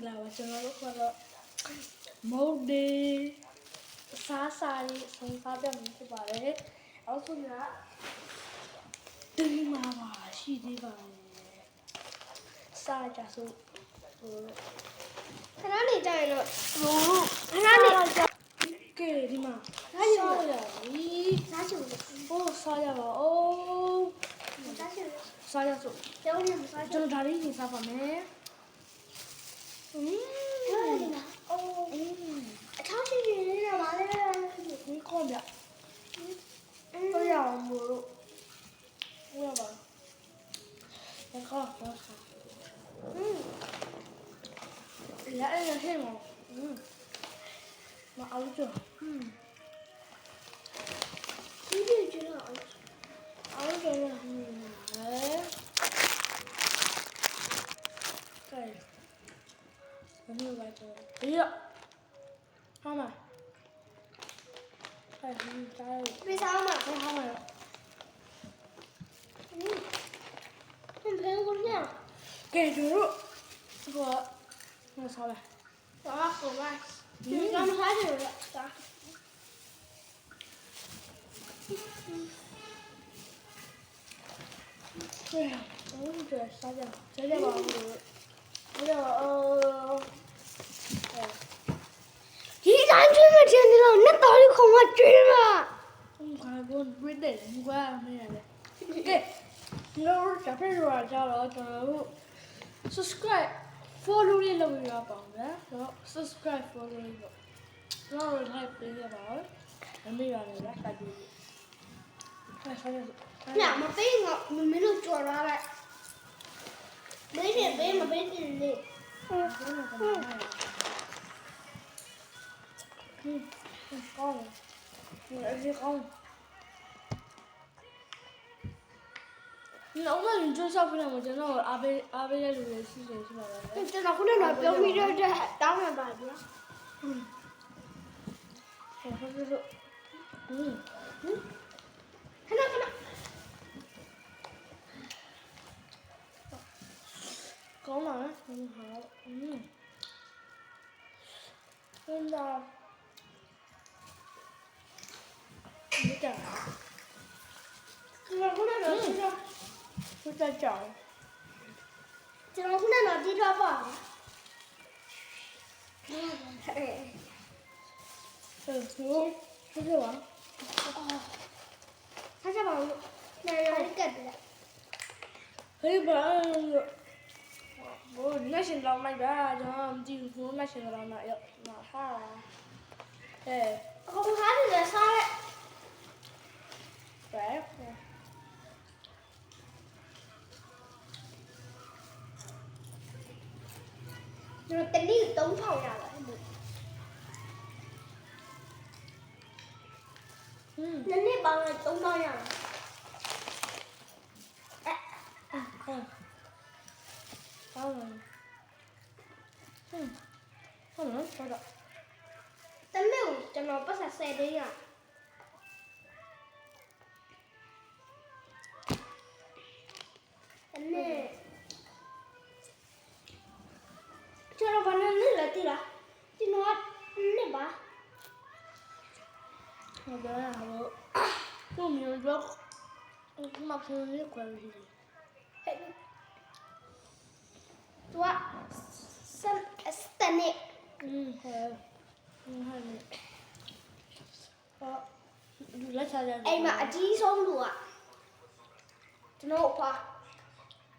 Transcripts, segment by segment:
လာပါကျွန်တော်တို့ကတော့မုတ်ဒီစားရေးဆုံးစားပြမှုဖြစ်ပါတယ်အောက်ဆုံးကဒီမှာပါရှိသေးပါတယ်စားကြစို့ခဏနေကြရင်တော့ခဏနေကဲဒီမှာစားရပြီစားချင်တယ်ဟိုစားရပါဦးစားချင်တယ်စားရစို့ကျောင်းနေမစားချင်ကျွန်တော်ဒါလေးနေစားပါမယ်ဟုတ်တယ်လားအိုးအချောင်းချင်းချင်းလေးတော့မလေးဒီခေါ်ပြတော့ရအောင်မို့လို့ဝယ်ပါแล้วก็แล้วไอ้เห็นมั้ยมาเอาจ้ะဒီကျတော့เอาจ้ะเลยကဲဘယ်လိုလဲတော့ဒီရဟာမအဲ့ဒီတိုင်းပြေးစားမှာဟာမ很漂亮ကဲတို့ဟိုမစားလဲ哇好吧你刚才就是啥对呀我也觉得啥的这个吧我就ဒီတိုင်းကျွေးမတင်နေတော့နှစ်တော်လေးခုံမကျွေးမှာခါဘုံဝိတဲ့ငွားမရလေကဲတို့တပည့်ရကြတော့ကျွန်တော်တို့ subscribe follow လေးလုပ်ရပါအောင်နော် subscribe follow လေးပေါ့ကျွန်တော်တို့ like ပေးရပါဦးမမေ့ရနဲ့လက်ပတ်ပြီးဆက်ညမပေးငါမမင်းတို့ကြော်သွားလိုက်မေးတယ်ပေးမပေးတယ်လေကောင်းတယ်ကောင်းနောက်မှညှိုးဆောက်ပြလိုက်မှာကျွန်တော်အားပေးတဲ့လူတွေရှိတယ်ရှိပါလားကျွန်တော်ခုနကပြောပြီးတော့တောင်းရပါဗျာဟုတ်ကဲ့လို့ခဏကောင်းပါလားဟာဟင်းဒါဒီကကျွန်တော်ခုနကတော့ဘုရားကြောင်ကျွန်တော်ခုနကတော့ဒီတော့ပါဟုတ်ကဲ့ပါထားကြပါဦးနေရကတ်တယ်ဟေးဘာဘောနရှင်လောင်းလိုက်တာကျွန်တော်မကြည့်ဘူးနရှင်လောင်းလိုက်ရောမဟာအခုခါးတယ်စားလိုက်ပဲကျွန်တော်တနည်း3000ရပါတယ်နည်းနည်းပေါင်း3000ရပါတယ်ကောင်းတယ်ဟုတ်နော်ဟုတ်တော့တနေ့ကိုကျွန်တော်ပတ်ဆက်10သိန်းရတနေ့ကျွန်တော်ဘာနဲ့လဲတိလားကျွန်တော်နေ့ပါဟုတ်တယ်ဟိုမျိုးတော့မဖုန်းလေးခွဲပြီးသူကစနေဟဲ့လက်ချတယ်အိမ်မှာအကြီးဆုံးလူကကျွန်တော်အဖွာ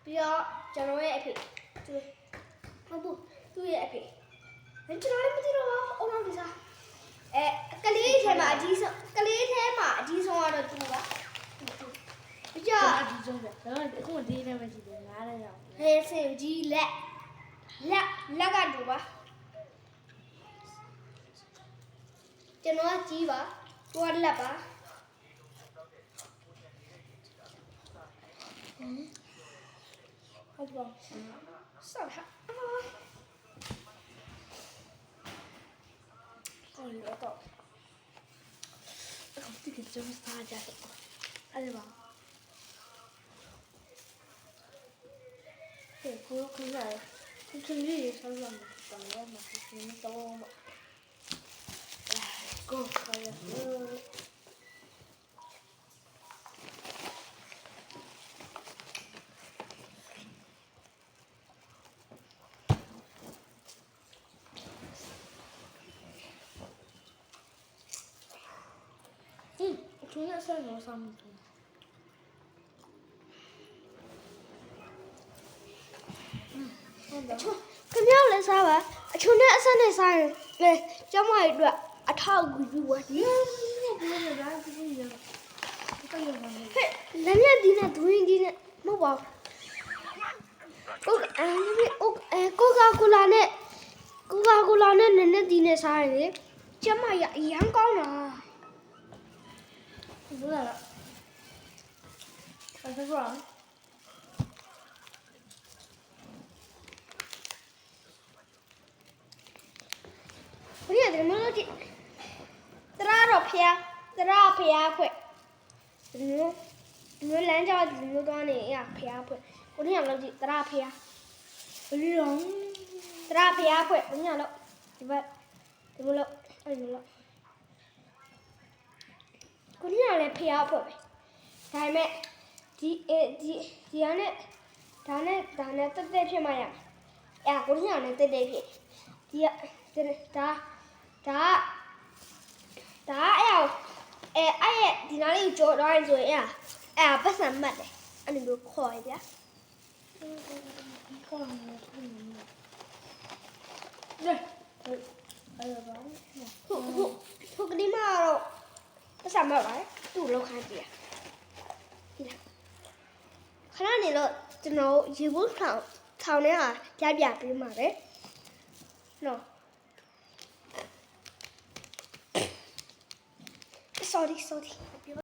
ပြီးတော့ကျွန်တော်ရဲ့အဖေဟုတ်ဘူးသူ့ရဲ့အဖေကျွန်တော်လည်းမသိတော့ဘူးအုံနောက်ဒီစားကလေးထဲမှာအကြီးဆုံးကတော့သူကပြီးတော့အကြီးဆုံးပဲဒါကအခုဒီထဲမှာရှိတယ်ငားတဲ့ရောက်ဟဲ့စေကြီးလက်ကတော့ပါကျွန်တော်ကကြီးပါသူကလက်ပါဟုတ်ပါဆောက်ဟာကိုရတော့အခုတိကျကျစားကြတယ်အဲ့ဒါပါဟဲ့ကိုရ ချင်းလေးဆောက်လာမှာတော့တော့မှာချင်းတော့မှာကိုခါရchúng ta sẽ nói xong rồi. ခင်ဗျားလည်းစားပါအချုံနဲ့အဆက်နဲ့စားရင်လေကျမရဲ့အတွက်အထောက်အကူပြုပါဒီဟဲ့လည်းဒီနဲ့ဒူရင်းဒီနဲ့မဟုတ်ပါဘူးကိုကာကိုလာနဲ့နည်းနည်းဒီနဲ့စားရင်လေကျမရအရန်ကောင်းတာ 不来了。还是不让。 ဘယ်ရတယ်မလို့ကြည့်တရာတော့ဖျားခွက်ဒီလိုလမ်းကြောင်းဒီလိုသွားနေရဖျားခွက်ကိုနေ့ကလို့ကြည့်တရာဖျား 不是啊。တရာဖျားခွက်ကိုနေ့ကလို့ဒီဘက်ဒီလိုလို့အဲ့လိုလို့ကိုနေ့ကလည်းဖျားခွက်ပဲဒါပေမဲ့ဒီကနေဒါနဲ့တက်တက်ဖြစ်မှရအဲ့ကိုနေ့ကလည်းတက်တက်ဖြစ်ဒီကဒါအဲ့ရဲ့ဒီနားလေးကြော်တော့ရင်ဆိုရင်အဲ့ပတ်စံမှတ်တယ်အဲ့လိုမျိုးခေါ်ရဗျာ 对。还有吧。ဟုတ်ကလေးမတော့ပတ်စံမှတ်ပါလေသူ့လောက်ခိုင်းကြည့်ဒီလားခဏနေတော့ကျွန်တော်ရေဘူးထောင်ထဲဟာပြပေးမှာပဲနော် sorry